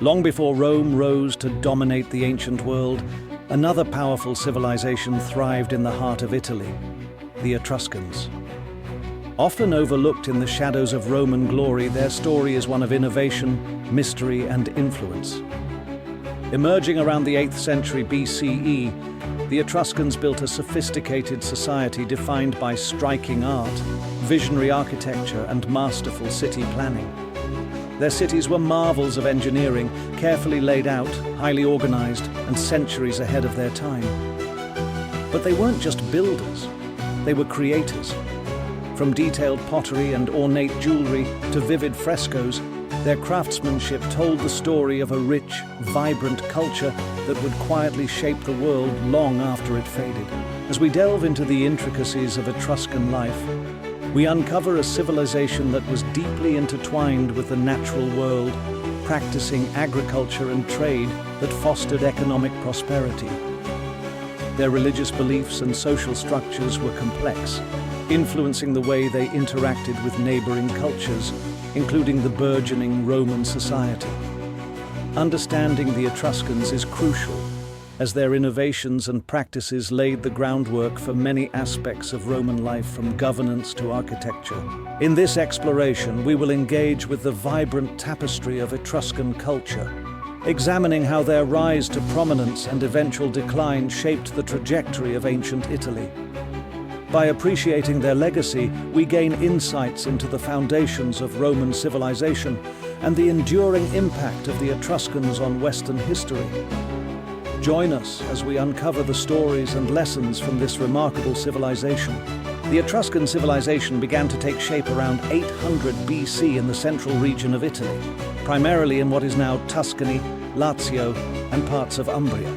Long before Rome rose to dominate the ancient world, another powerful civilization thrived in the heart of Italy, the Etruscans. Often overlooked in the shadows of Roman glory, their story is one of innovation, mystery, and influence. Emerging around the 8th century BCE, the Etruscans built a sophisticated society defined by striking art, visionary architecture, and masterful city planning. Their cities were marvels of engineering, carefully laid out, highly organized, and centuries ahead of their time. But they weren't just builders, they were creators. From detailed pottery and ornate jewelry to vivid frescoes, their craftsmanship told the story of a rich, vibrant culture that would quietly shape the world long after it faded. As we delve into the intricacies of Etruscan life, we uncover a civilization that was deeply intertwined with the natural world, practicing agriculture and trade that fostered economic prosperity. Their religious beliefs and social structures were complex, influencing the way they interacted with neighboring cultures, including the burgeoning Roman society. Understanding the Etruscans is crucial, as their innovations and practices laid the groundwork for many aspects of Roman life, from governance to architecture. In this exploration, we will engage with the vibrant tapestry of Etruscan culture, examining how their rise to prominence and eventual decline shaped the trajectory of ancient Italy. By appreciating their legacy, we gain insights into the foundations of Roman civilization and the enduring impact of the Etruscans on Western history. Join us as we uncover the stories and lessons from this remarkable civilization. The Etruscan civilization began to take shape around 800 BC in the central region of Italy, primarily in what is now Tuscany, Lazio, and parts of Umbria.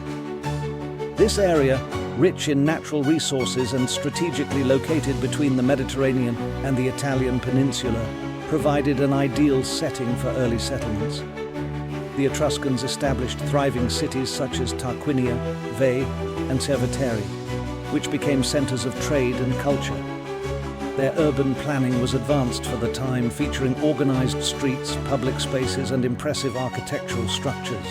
This area, rich in natural resources and strategically located between the Mediterranean and the Italian peninsula, provided an ideal setting for early settlements. The Etruscans established thriving cities such as Tarquinia, Veii, and Cerveteri, which became centers of trade and culture. Their urban planning was advanced for the time, featuring organized streets, public spaces, and impressive architectural structures.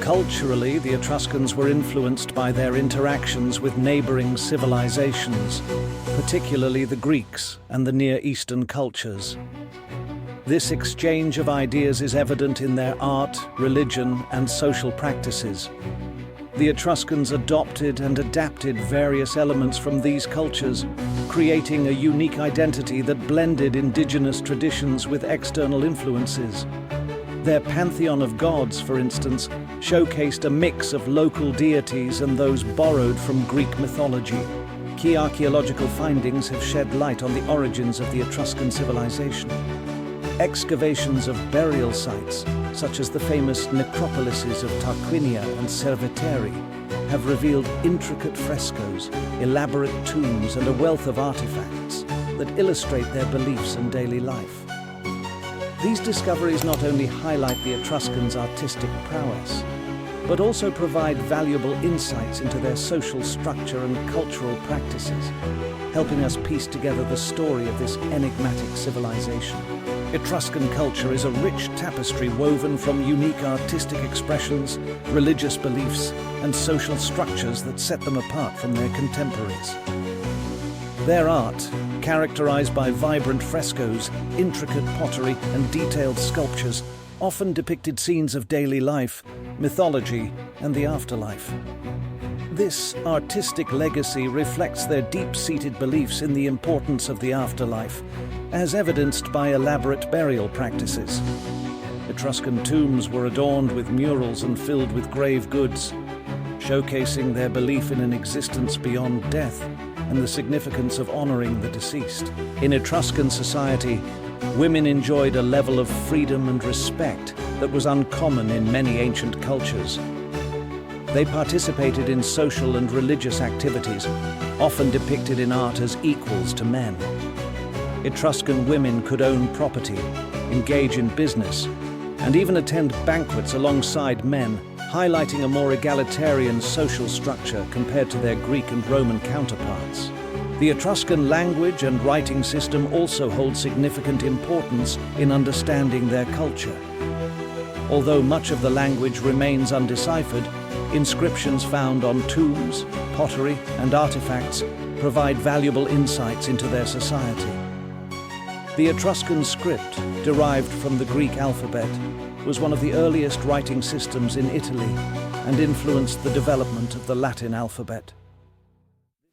Culturally, the Etruscans were influenced by their interactions with neighboring civilizations, particularly the Greeks and the Near Eastern cultures. This exchange of ideas is evident in their art, religion, and social practices. The Etruscans adopted and adapted various elements from these cultures, creating a unique identity that blended indigenous traditions with external influences. Their pantheon of gods, for instance, showcased a mix of local deities and those borrowed from Greek mythology. Key archaeological findings have shed light on the origins of the Etruscan civilization. Excavations of burial sites, such as the famous necropolises of Tarquinia and Cerveteri, have revealed intricate frescoes, elaborate tombs, and a wealth of artifacts that illustrate their beliefs and daily life. These discoveries not only highlight the Etruscans' artistic prowess, but also provide valuable insights into their social structure and cultural practices, helping us piece together the story of this enigmatic civilization. Etruscan culture is a rich tapestry woven from unique artistic expressions, religious beliefs, and social structures that set them apart from their contemporaries. Their art, characterized by vibrant frescoes, intricate pottery, and detailed sculptures, often depicted scenes of daily life, mythology, and the afterlife. This artistic legacy reflects their deep-seated beliefs in the importance of the afterlife, as evidenced by elaborate burial practices. Etruscan tombs were adorned with murals and filled with grave goods, showcasing their belief in an existence beyond death and the significance of honoring the deceased. In Etruscan society, women enjoyed a level of freedom and respect that was uncommon in many ancient cultures. They participated in social and religious activities, often depicted in art as equals to men. Etruscan women could own property, engage in business, and even attend banquets alongside men, highlighting a more egalitarian social structure compared to their Greek and Roman counterparts. The Etruscan language and writing system also hold significant importance in understanding their culture. Although much of the language remains undeciphered, inscriptions found on tombs, pottery, and artifacts provide valuable insights into their society. The Etruscan script, derived from the Greek alphabet, was one of the earliest writing systems in Italy and influenced the development of the Latin alphabet.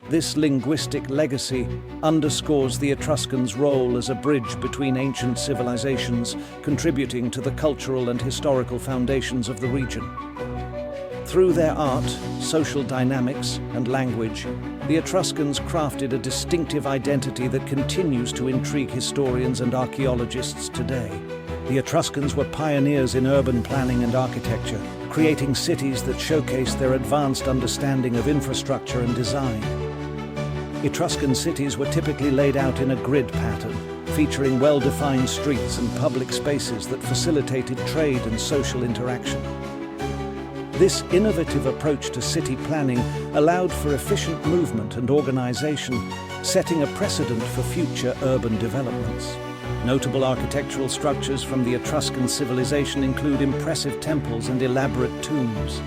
This linguistic legacy underscores the Etruscans' role as a bridge between ancient civilizations, contributing to the cultural and historical foundations of the region. Through their art, social dynamics, and language, the Etruscans crafted a distinctive identity that continues to intrigue historians and archaeologists today. The Etruscans were pioneers in urban planning and architecture, creating cities that showcase their advanced understanding of infrastructure and design. Etruscan cities were typically laid out in a grid pattern, featuring well-defined streets and public spaces that facilitated trade and social interaction. This innovative approach to city planning allowed for efficient movement and organization, setting a precedent for future urban developments. Notable architectural structures from the Etruscan civilization include impressive temples and elaborate tombs.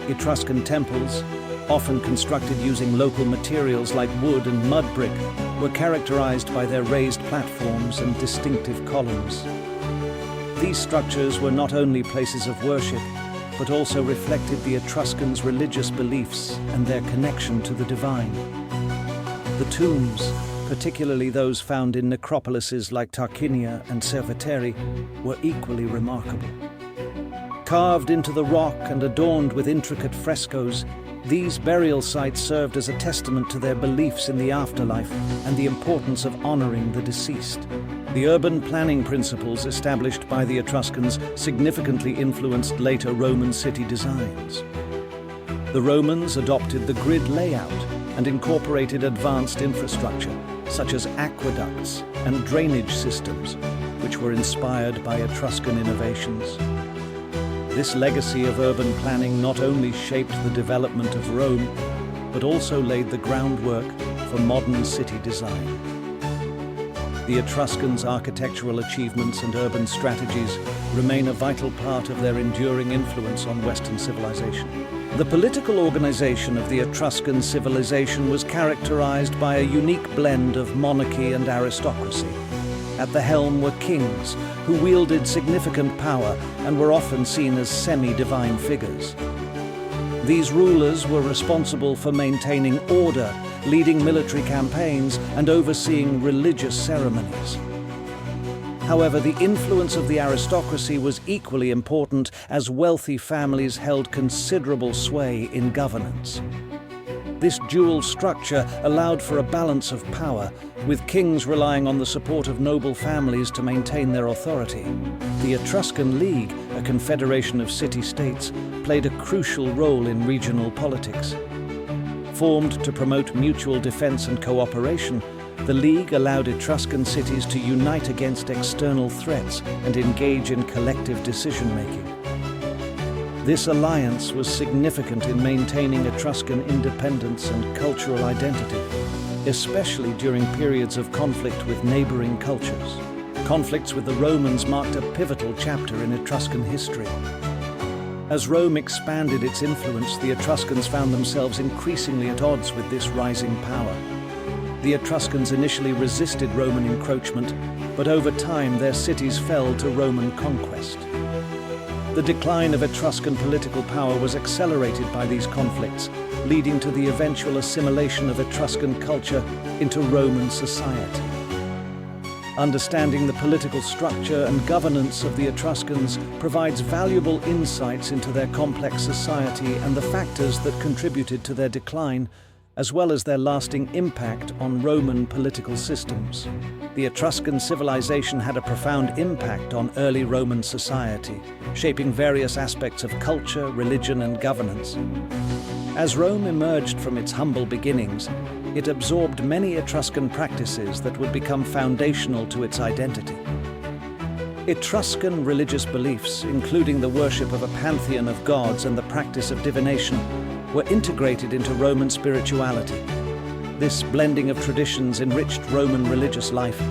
Etruscan temples, often constructed using local materials like wood and mud brick, were characterized by their raised platforms and distinctive columns. These structures were not only places of worship, but also reflected the Etruscans' religious beliefs and their connection to the divine. The tombs, particularly those found in necropolises like Tarquinia and Cerveteri, were equally remarkable. Carved into the rock and adorned with intricate frescoes, these burial sites served as a testament to their beliefs in the afterlife and the importance of honoring the deceased. The urban planning principles established by the Etruscans significantly influenced later Roman city designs. The Romans adopted the grid layout and incorporated advanced infrastructure, such as aqueducts and drainage systems, which were inspired by Etruscan innovations. This legacy of urban planning not only shaped the development of Rome, but also laid the groundwork for modern city design. The Etruscans' architectural achievements and urban strategies remain a vital part of their enduring influence on Western civilization. The political organization of the Etruscan civilization was characterized by a unique blend of monarchy and aristocracy. At the helm were kings, who wielded significant power and were often seen as semi-divine figures. These rulers were responsible for maintaining order, leading military campaigns, and overseeing religious ceremonies. However, the influence of the aristocracy was equally important, as wealthy families held considerable sway in governance. This dual structure allowed for a balance of power, with kings relying on the support of noble families to maintain their authority. The Etruscan League, a confederation of city-states, played a crucial role in regional politics. Formed to promote mutual defense and cooperation, the League allowed Etruscan cities to unite against external threats and engage in collective decision-making. This alliance was significant in maintaining Etruscan independence and cultural identity, especially during periods of conflict with neighboring cultures. Conflicts with the Romans marked a pivotal chapter in Etruscan history. As Rome expanded its influence, the Etruscans found themselves increasingly at odds with this rising power. The Etruscans initially resisted Roman encroachment, but over time their cities fell to Roman conquest. The decline of Etruscan political power was accelerated by these conflicts, leading to the eventual assimilation of Etruscan culture into Roman society. Understanding the political structure and governance of the Etruscans provides valuable insights into their complex society and the factors that contributed to their decline, as well as their lasting impact on Roman political systems. The Etruscan civilization had a profound impact on early Roman society, shaping various aspects of culture, religion, and governance. As Rome emerged from its humble beginnings, it absorbed many Etruscan practices that would become foundational to its identity. Etruscan religious beliefs, including the worship of a pantheon of gods and the practice of divination, were integrated into Roman spirituality. This blending of traditions enriched Roman religious life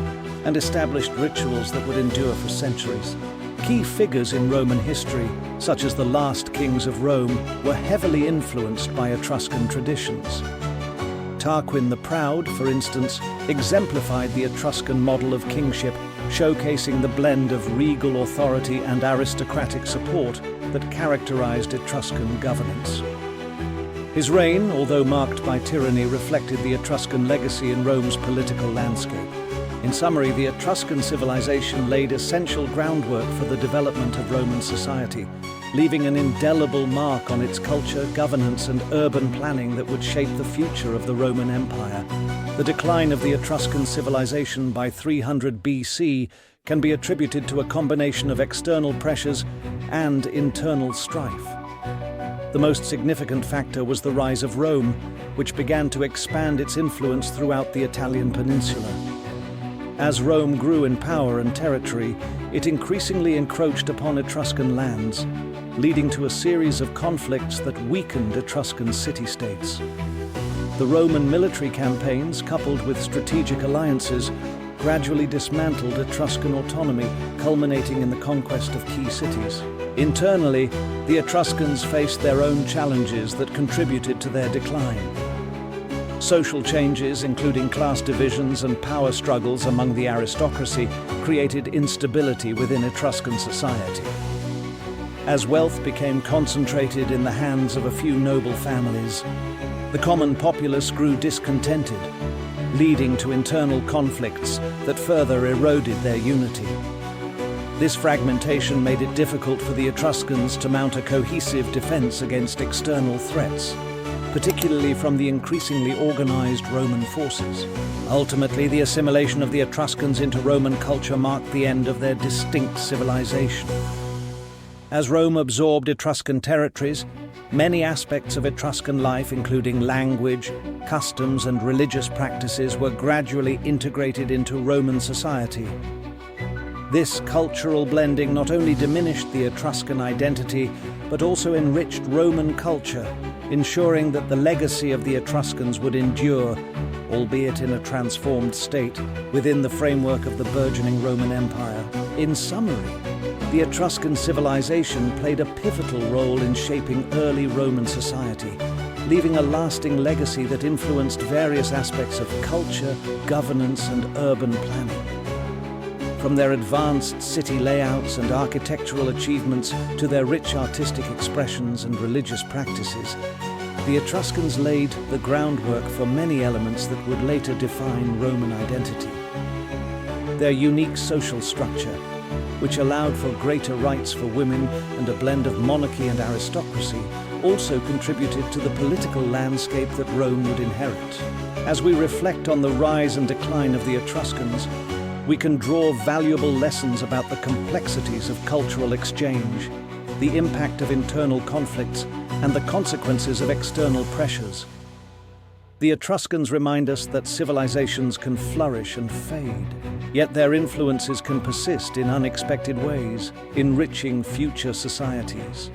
and established rituals that would endure for centuries. Key figures in Roman history, such as the last kings of Rome, were heavily influenced by Etruscan traditions. Tarquin the Proud, for instance, exemplified the Etruscan model of kingship, showcasing the blend of regal authority and aristocratic support that characterized Etruscan governance. His reign, although marked by tyranny, reflected the Etruscan legacy in Rome's political landscape. In summary, the Etruscan civilization laid essential groundwork for the development of Roman society, leaving an indelible mark on its culture, governance, and urban planning that would shape the future of the Roman Empire. The decline of the Etruscan civilization by 300 BC can be attributed to a combination of external pressures and internal strife. The most significant factor was the rise of Rome, which began to expand its influence throughout the Italian peninsula. As Rome grew in power and territory, it increasingly encroached upon Etruscan lands, leading to a series of conflicts that weakened Etruscan city-states. The Roman military campaigns, coupled with strategic alliances, gradually dismantled Etruscan autonomy, culminating in the conquest of key cities. Internally, the Etruscans faced their own challenges that contributed to their decline. Social changes, including class divisions and power struggles among the aristocracy, created instability within Etruscan society. As wealth became concentrated in the hands of a few noble families, the common populace grew discontented, leading to internal conflicts that further eroded their unity. This fragmentation made it difficult for the Etruscans to mount a cohesive defense against external threats, particularly from the increasingly organized Roman forces. Ultimately, the assimilation of the Etruscans into Roman culture marked the end of their distinct civilization. As Rome absorbed Etruscan territories, many aspects of Etruscan life, including language, customs, and religious practices, were gradually integrated into Roman society. This cultural blending not only diminished the Etruscan identity, but also enriched Roman culture, ensuring that the legacy of the Etruscans would endure, albeit in a transformed state, within the framework of the burgeoning Roman Empire. In summary, the Etruscan civilization played a pivotal role in shaping early Roman society, leaving a lasting legacy that influenced various aspects of culture, governance, and urban planning. From their advanced city layouts and architectural achievements to their rich artistic expressions and religious practices, the Etruscans laid the groundwork for many elements that would later define Roman identity. Their unique social structure, which allowed for greater rights for women and a blend of monarchy and aristocracy, also contributed to the political landscape that Rome would inherit. As we reflect on the rise and decline of the Etruscans, we can draw valuable lessons about the complexities of cultural exchange, the impact of internal conflicts, and the consequences of external pressures. The Etruscans remind us that civilizations can flourish and fade, yet their influences can persist in unexpected ways, enriching future societies.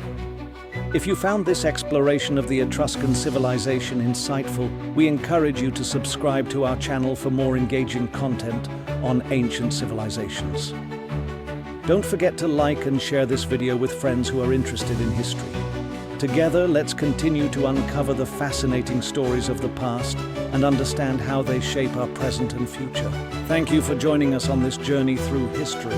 If you found this exploration of the Etruscan civilization insightful, we encourage you to subscribe to our channel for more engaging content on ancient civilizations. Don't forget to like and share this video with friends who are interested in history. Together, let's continue to uncover the fascinating stories of the past and understand how they shape our present and future. Thank you for joining us on this journey through history.